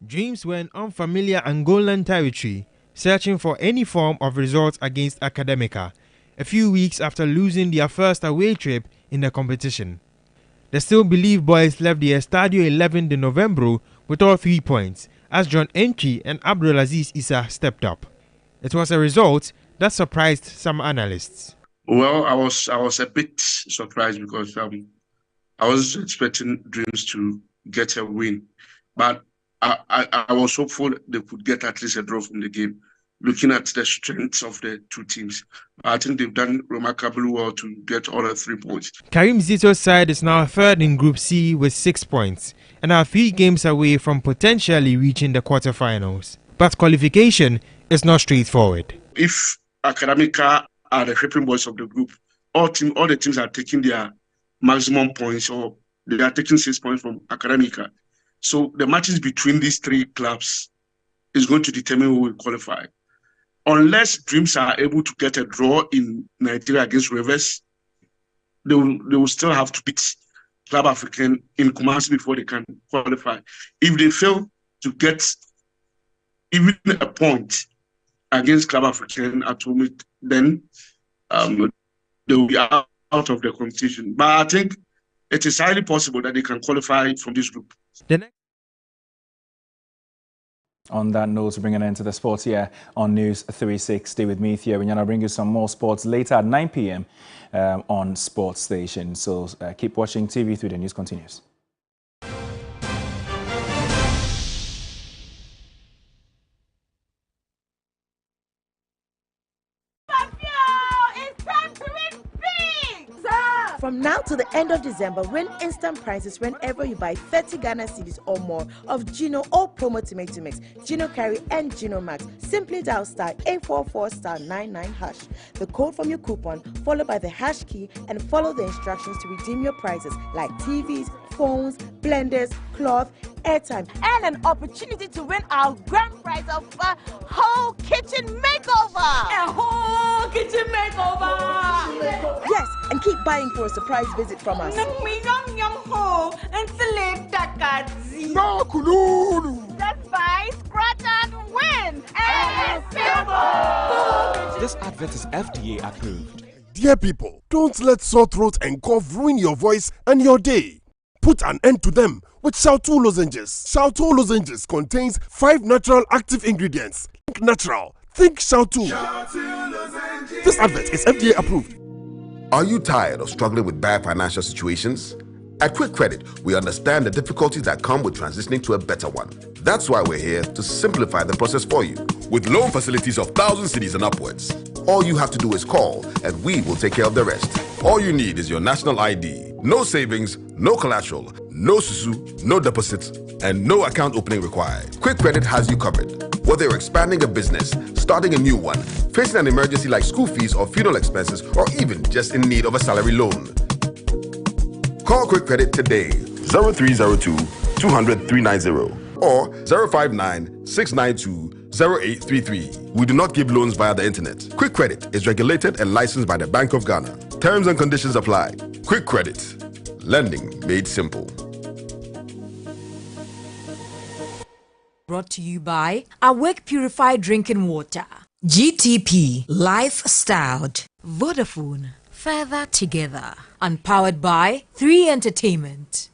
[SPEAKER 7] Dreams were in unfamiliar Angolan territory, searching for any form of result against Academica, a few weeks after losing their first away trip in the competition. The Still Believe boys left the Estadio 11 de Novembro with all 3 points, as John Entry and Abdulaziz Issa stepped up. It was a result that surprised some analysts.
[SPEAKER 8] Well, I was a bit surprised because I was expecting Dreams to get a win, but I was hopeful they could get at least a draw from the game, looking at the strengths of the two teams. I think they've done remarkably well to get all the 3 points.
[SPEAKER 7] Karim Zito's side is now third in Group C with 6 points and are 3 games away from potentially reaching the quarterfinals. But qualification is not straightforward.
[SPEAKER 8] If Academica are the shipping boys of the group, all the teams are taking their maximum points, or they are taking 6 points from Academica. So the matches between these 3 clubs is going to determine who will qualify. Unless Dreams are able to get a draw in Nigeria against Rivers, they will still have to beat Club African in Kumasi before they can qualify. If they fail to get even a point against Club African at home, then they will be out of the competition. But I think it is highly possible that they can qualify from this group.
[SPEAKER 12] On that note, to bring an end to the sports here on News 360 with me, Thierry. I'll bring you some more sports later at 9 p.m. On Sports Station. So keep watching TV3. The news continues.
[SPEAKER 9] From now to the end of December, win instant prizes whenever you buy 30 Ghana cedis or more of Gino or Promo Tomato Mix, Gino Curry and Gino Max. Simply dial *844*99#. The code from your coupon, followed by the hash key, and follow the instructions to redeem your prizes like TVs, phones, blenders, cloth, airtime, and an opportunity to win our grand prize of a whole kitchen makeover. A whole kitchen makeover. Yes, and keep buying for a surprise visit from us. Let's buy, scratch, and win. And it's simple.
[SPEAKER 21] This advert is FDA approved. Dear people, don't let sore throat and cough ruin your voice and your day. Put an end to them with Shautu lozenges. Shautu lozenges contains 5 natural active ingredients. Think natural, Think Shoutu. This advert is FDA approved.
[SPEAKER 1] Are you tired of struggling with bad financial situations? At Quick Credit, we understand the difficulties that come with transitioning to a better one. That's why we're here to simplify the process for you. With loan facilities of 1,000 cedis and upwards, all you have to do is call and we will take care of the rest. All you need is your national ID. No savings, no collateral, no susu, no deposits, and no account opening required. Quick Credit has you covered. Whether you're expanding a business, starting a new one, facing an emergency like school fees or funeral expenses, or even just in need of a salary loan. Call Quick Credit today, 0302 200 390 or 059 692 0833. We do not give loans via the internet. Quick Credit is regulated and licensed by the Bank of Ghana. Terms and conditions apply. Quick Credit. Lending made simple.
[SPEAKER 4] Brought to you by Awake Purified Drinking Water, GTP Lifestyled, Vodafone, Further Together, and powered by 3 Entertainment.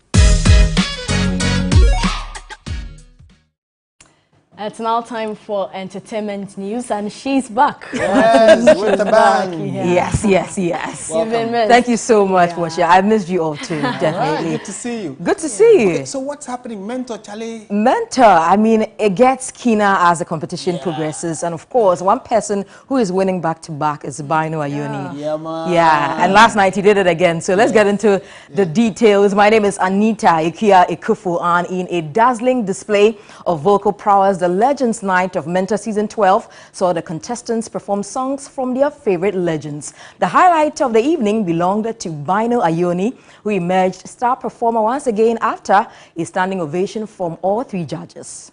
[SPEAKER 11] It's now time for entertainment news, and she's back.
[SPEAKER 2] Yes, with the bang.
[SPEAKER 11] Yes.
[SPEAKER 2] You've
[SPEAKER 11] been missed. Thank you so much, Portia. I missed you all too, definitely.
[SPEAKER 2] Right, good to see you.
[SPEAKER 11] Good to see you.
[SPEAKER 2] Okay, so what's happening? Mentor, Charlie?
[SPEAKER 11] Mentor, I mean, it gets keener as the competition progresses. And of course, one person who is winning back-to-back is Bino Ayoni.
[SPEAKER 2] Yeah, man.
[SPEAKER 11] Yeah, and last night he did it again. So let's get into the details. My name is Anita Ikia Ekufu, and in a dazzling display of vocal prowess, the Legends Night of Mentor Season 12 saw the contestants perform songs from their favorite legends. The highlight of the evening belonged to Bino Ayoni, who emerged star performer once again after a standing ovation from all 3 judges.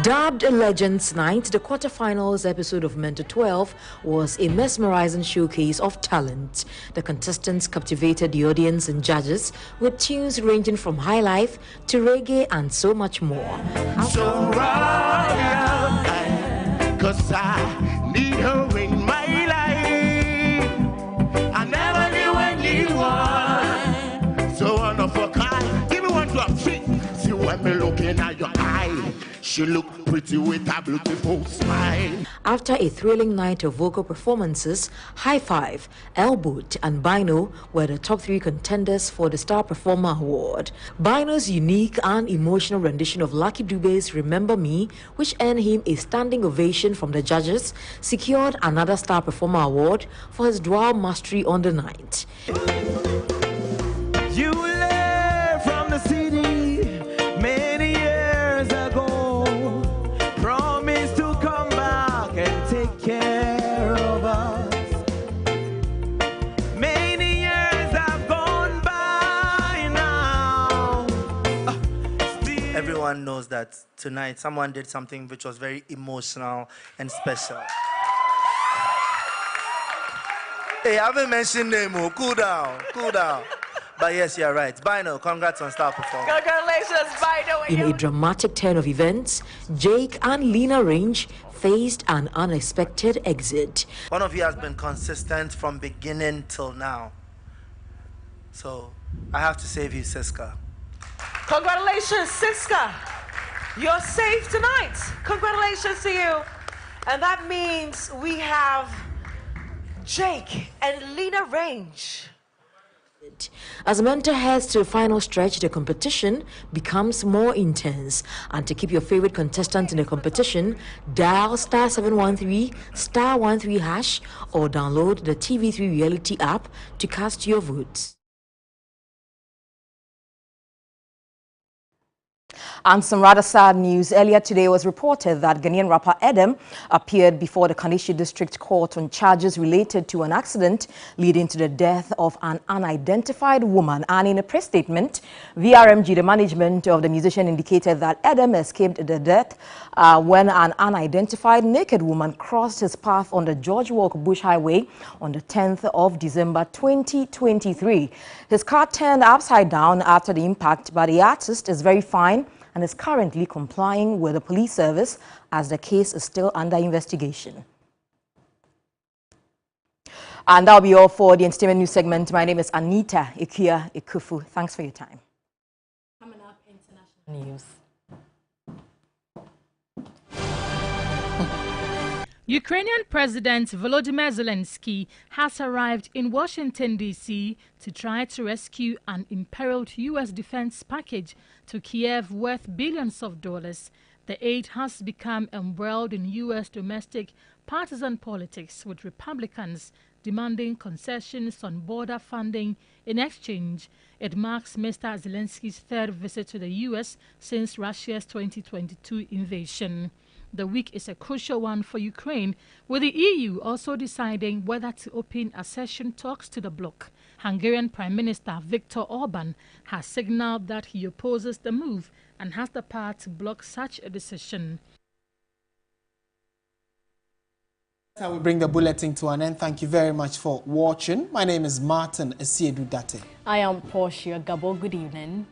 [SPEAKER 11] Dubbed Legends Night, the quarterfinals episode of Mentor 12 was a mesmerizing showcase of talent. The contestants captivated the audience and judges with tunes ranging from high life to reggae and so much more.
[SPEAKER 13] So royal, 'cause I need her in my life. I never knew anyone so wonderful. Give me one drop, see when me looking at your eye. She looked pretty with a beautiful smile.
[SPEAKER 4] After a thrilling night of vocal performances, High Five, Elboot, and Bino were the top 3 contenders for the Star Performer Award. Bino's unique and emotional rendition of Lucky Dube's Remember Me, which earned him a standing ovation from the judges, secured another Star Performer Award for his dual mastery on the night.
[SPEAKER 13] You left from the city many years ago. Promise to come back and take care of us. Many years have gone by now.
[SPEAKER 14] Everyone knows that tonight someone did something which was very emotional and special. Hey, I haven't mentioned name. Cool down. But yes, you're right. Bino, congrats on star performance.
[SPEAKER 11] Congratulations, Bino.
[SPEAKER 4] In a dramatic turn of events, Jake and Lena Range faced an unexpected exit.
[SPEAKER 14] One of you has been consistent from beginning till now. So, I have to save you, Siska.
[SPEAKER 25] Congratulations, Siska. You're safe tonight. Congratulations to you. And that means we have Jake and Lena Range.
[SPEAKER 4] As Mentor heads to the final stretch, the competition becomes more intense. And to keep your favorite contestant in the competition, dial *713 *13# or download the TV3 Reality app to cast your votes.
[SPEAKER 11] And some rather sad news. Earlier today it was reported that Ghanaian rapper Edem appeared before the Kaneshie District Court on charges related to an accident leading to the death of an unidentified woman. And in a press statement, VRMG, the management of the musician, indicated that Edem escaped the death when an unidentified naked woman crossed his path on the George Walk Bush Highway on the 10th of December 2023. His car turned upside down after the impact, but the artist is very fine and is currently complying with the police service as the case is still under investigation. And that'll be all for the entertainment news segment. My name is Anita Ikuya Ikufu. Thanks for your time.
[SPEAKER 10] Coming up, international news.
[SPEAKER 15] Ukrainian President Volodymyr Zelensky has arrived in Washington, D.C. to try to rescue an imperiled U.S. defense package to Kiev worth billions of dollars. The aid has become embroiled in U.S. domestic partisan politics, with Republicans demanding concessions on border funding. In exchange, it marks Mr. Zelensky's third visit to the U.S. since Russia's 2022 invasion. The week is a crucial one for Ukraine, with the EU also deciding whether to open accession talks to the bloc. Hungarian Prime Minister Viktor Orban has signaled that he opposes the move and has the power to block such a decision.
[SPEAKER 2] That's how we bring the bulletin to an end. Thank you very much for watching. My name is Martin Asiedu-Dartey.
[SPEAKER 10] I am Portia Gabor. Good evening.